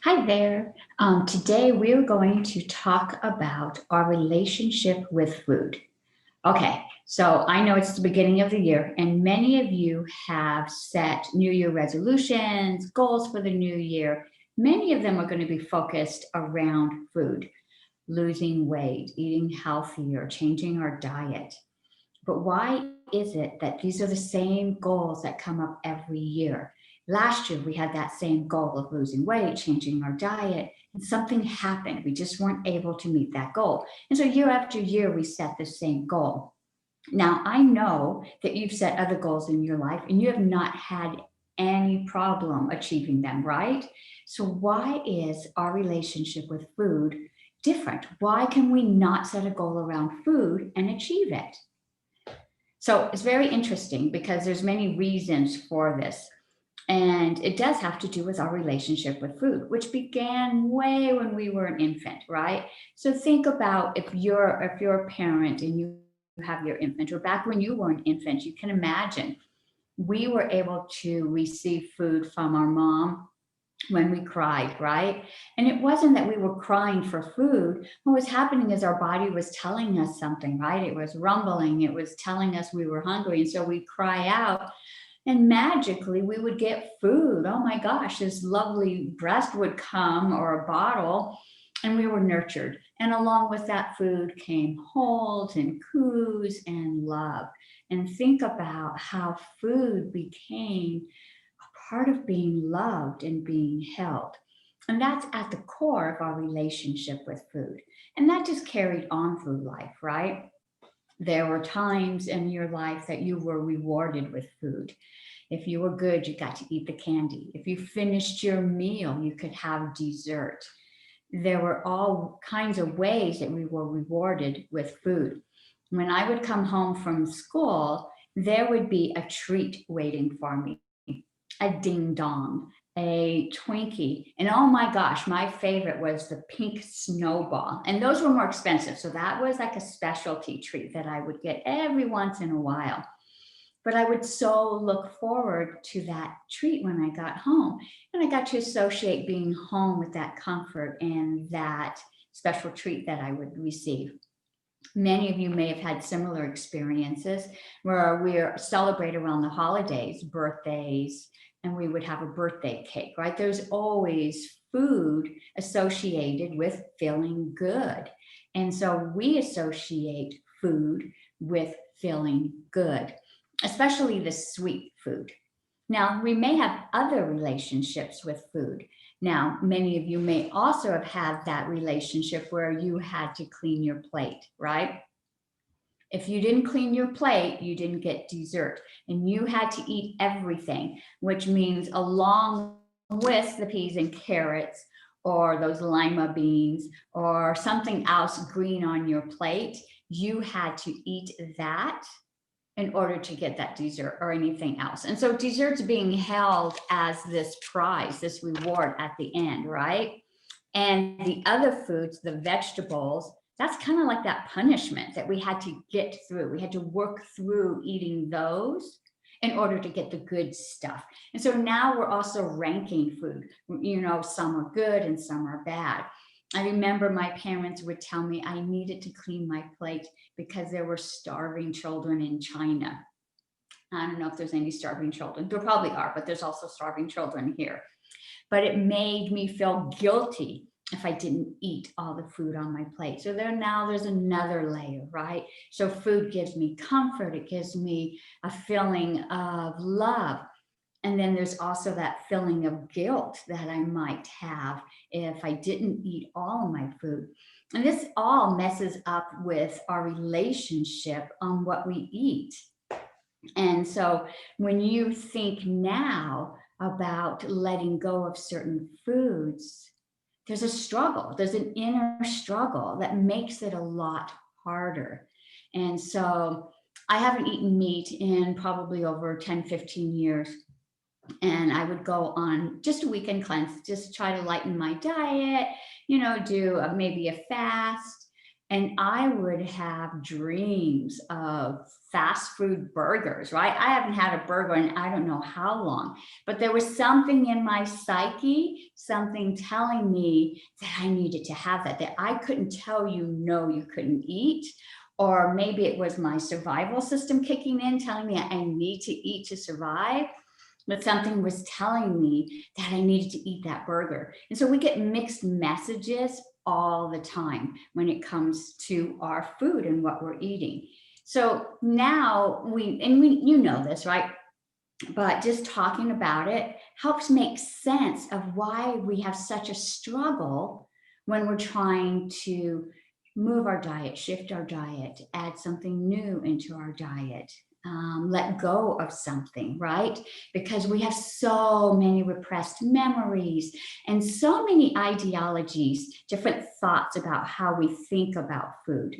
Hi there. Today we're going to talk about our relationship with food. Okay, so I know it's the beginning of the year, and many of you have set New Year resolutions, goals for the new year. Many of them are going to be focused around food, losing weight, eating healthier, changing our diet. But why is it that these are the same goals that come up every year? Last year, we had that same goal of losing weight, changing our diet, and something happened. We just weren't able to meet that goal. And so, year after year, we set the same goal. Now, I know that you've set other goals in your life and you have not had any problem achieving them, right? So, why is our relationship with food different? Why can we not set a goal around food and achieve it? So it's very interesting because there's many reasons for this. And it does have to do with our relationship with food, which began way when we were an infant, right? So think about if you're a parent and you have your infant, or back when you were an infant, you can imagine we were able to receive food from our mom when we cried, right? And it wasn't that we were crying for food. What was happening is our body was telling us something, right? It was rumbling, it was telling us we were hungry. And so we'd cry out, and magically we would get food. Oh my gosh, this lovely breast would come or a bottle, and we were nurtured. And along with that food came hold and coos and love. And think about how food became part of being loved and being held. And that's at the core of our relationship with food. And that just carried on through life, right? There were times in your life that you were rewarded with food. If you were good, you got to eat the candy. If you finished your meal, you could have dessert. There were all kinds of ways that we were rewarded with food. When I would come home from school, there would be a treat waiting for me, a ding dong, a Twinkie. And oh my gosh, my favorite was the pink snowball. And those were more expensive. So that was like a specialty treat that I would get every once in a while. But I would so look forward to that treat when I got home. And I got to associate being home with that comfort and that special treat that I would receive. Many of you may have had similar experiences where we celebrate around the holidays, birthdays, and we would have a birthday cake, right? There's always food associated with feeling good. And so we associate food with feeling good, especially the sweet food. Now, we may have other relationships with food. Now, many of you may also have had that relationship where you had to clean your plate, right? If you didn't clean your plate, you didn't get dessert. And you had to eat everything, which means along with the peas and carrots or those lima beans or something else green on your plate, you had to eat that in order to get that dessert or anything else. And so dessert's being held as this prize, this reward at the end, right? And the other foods, the vegetables, that's kind of like that punishment that we had to get through. We had to work through eating those in order to get the good stuff. And so now we're also ranking food. Some are good and some are bad. I remember my parents would tell me I needed to clean my plate because there were starving children in China. I don't know if there's any starving children. There probably are, but there's also starving children here. But it made me feel guilty if I didn't eat all the food on my plate. So there's another layer, right? So food gives me comfort. It gives me a feeling of love. And then there's also that feeling of guilt that I might have if I didn't eat all of my food. And this all messes up with our relationship on what we eat. And so when you think now about letting go of certain foods, there's a struggle, there's an inner struggle that makes it a lot harder. And so I haven't eaten meat in probably over 10, 15 years. And I would go on just a weekend cleanse, just try to lighten my diet, do maybe a fast. And I would have dreams of fast food burgers, right? I haven't had a burger in I don't know how long, but there was something in my psyche, something telling me that I needed to have that, that I couldn't tell you, no, you couldn't eat. Or maybe it was my survival system kicking in, telling me I need to eat to survive. But something was telling me that I needed to eat that burger. And so we get mixed messages all the time when it comes to our food and what we're eating. So now you know this, right? But just talking about it helps make sense of why we have such a struggle when we're trying to move our diet, shift our diet, add something new into our diet, let go of something, right? Because we have so many repressed memories and so many ideologies, different thoughts about how we think about food.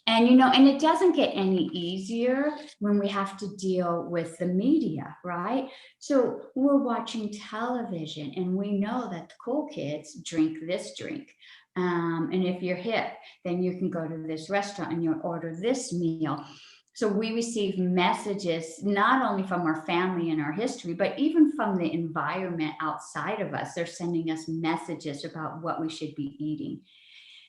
And it doesn't get any easier when we have to deal with the media, right? So we're watching television and we know that the cool kids drink this drink. And if you're hip, then you can go to this restaurant and you'll order this meal. So we receive messages not only from our family and our history, but even from the environment outside of us. They're sending us messages about what we should be eating.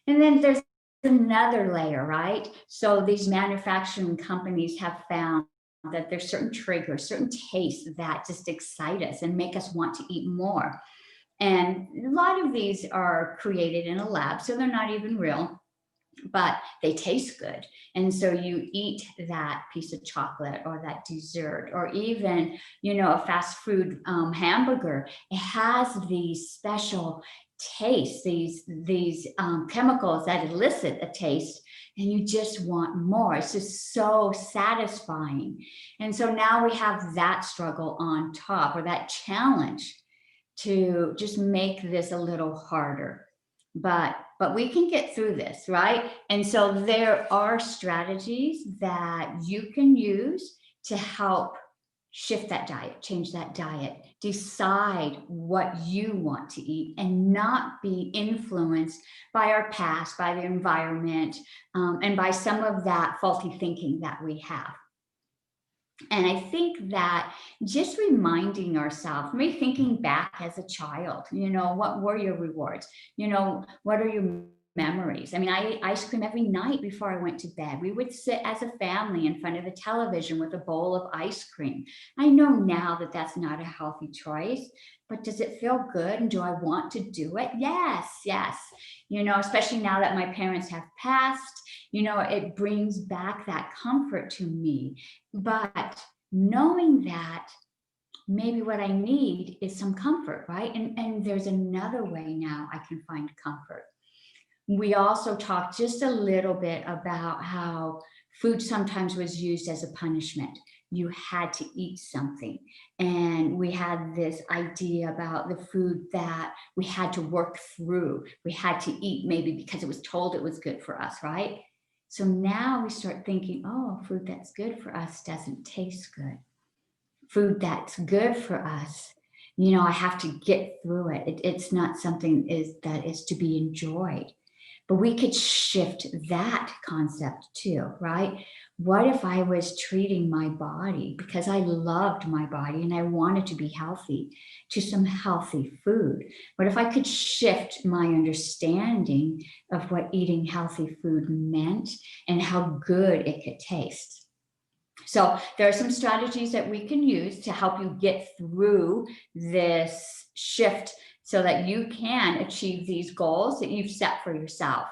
And then there's another layer, right? So these manufacturing companies have found that there's certain triggers, certain tastes that just excite us and make us want to eat more. And a lot of these are created in a lab, so they're not even real, but they taste good. And so you eat that piece of chocolate or that dessert, or even, a fast food hamburger. It has these special tastes, these chemicals that elicit a taste, and you just want more. It's just so satisfying. And so now we have that struggle on top, or that challenge to just make this a little harder. But we can get through this, right? And so there are strategies that you can use to help shift that diet, change that diet, decide what you want to eat, and not be influenced by our past, by the environment, and by some of that faulty thinking that we have. And I think that just reminding ourselves, maybe thinking back as a child, what were your rewards? What are your memories? I mean, I ate ice cream every night before I went to bed. We would sit as a family in front of the television with a bowl of ice cream. I know now that that's not a healthy choice, but does it feel good? And do I want to do it? Yes, yes. Especially now that my parents have passed, it brings back that comfort to me. But knowing that maybe what I need is some comfort, right? And there's another way now I can find comfort. We also talked just a little bit about how food sometimes was used as a punishment. You had to eat something. And we had this idea about the food that we had to work through. We had to eat maybe because it was told it was good for us, right? So now we start thinking, oh, food that's good for us doesn't taste good. Food that's good for us, I have to get through it. It's not something that is to be enjoyed. But we could shift that concept too, right? What if I was treating my body because I loved my body and I wanted to be healthy to some healthy food? What if I could shift my understanding of what eating healthy food meant and how good it could taste? So there are some strategies that we can use to help you get through this shift so that you can achieve these goals that you've set for yourself.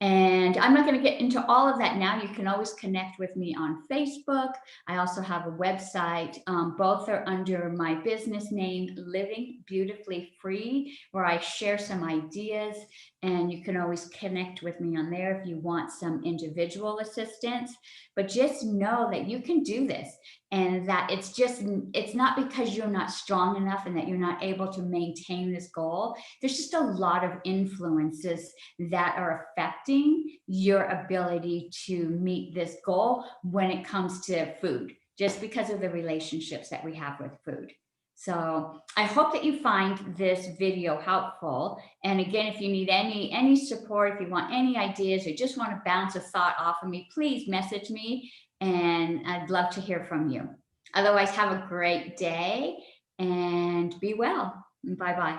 And I'm not going to get into all of that now. You can always connect with me on Facebook. I also have a website. Both are under my business name, Living Beautifully Free, where I share some ideas. And you can always connect with me on there if you want some individual assistance. But just know that you can do this, and that it's not because you're not strong enough and that you're not able to maintain this goal. There's just a lot of influences that are affecting your ability to meet this goal when it comes to food, just because of the relationships that we have with food. So I hope that you find this video helpful. And again, if you need any support, if you want any ideas or just want to bounce a thought off of me, please message me and I'd love to hear from you. Otherwise, have a great day and be well. Bye bye.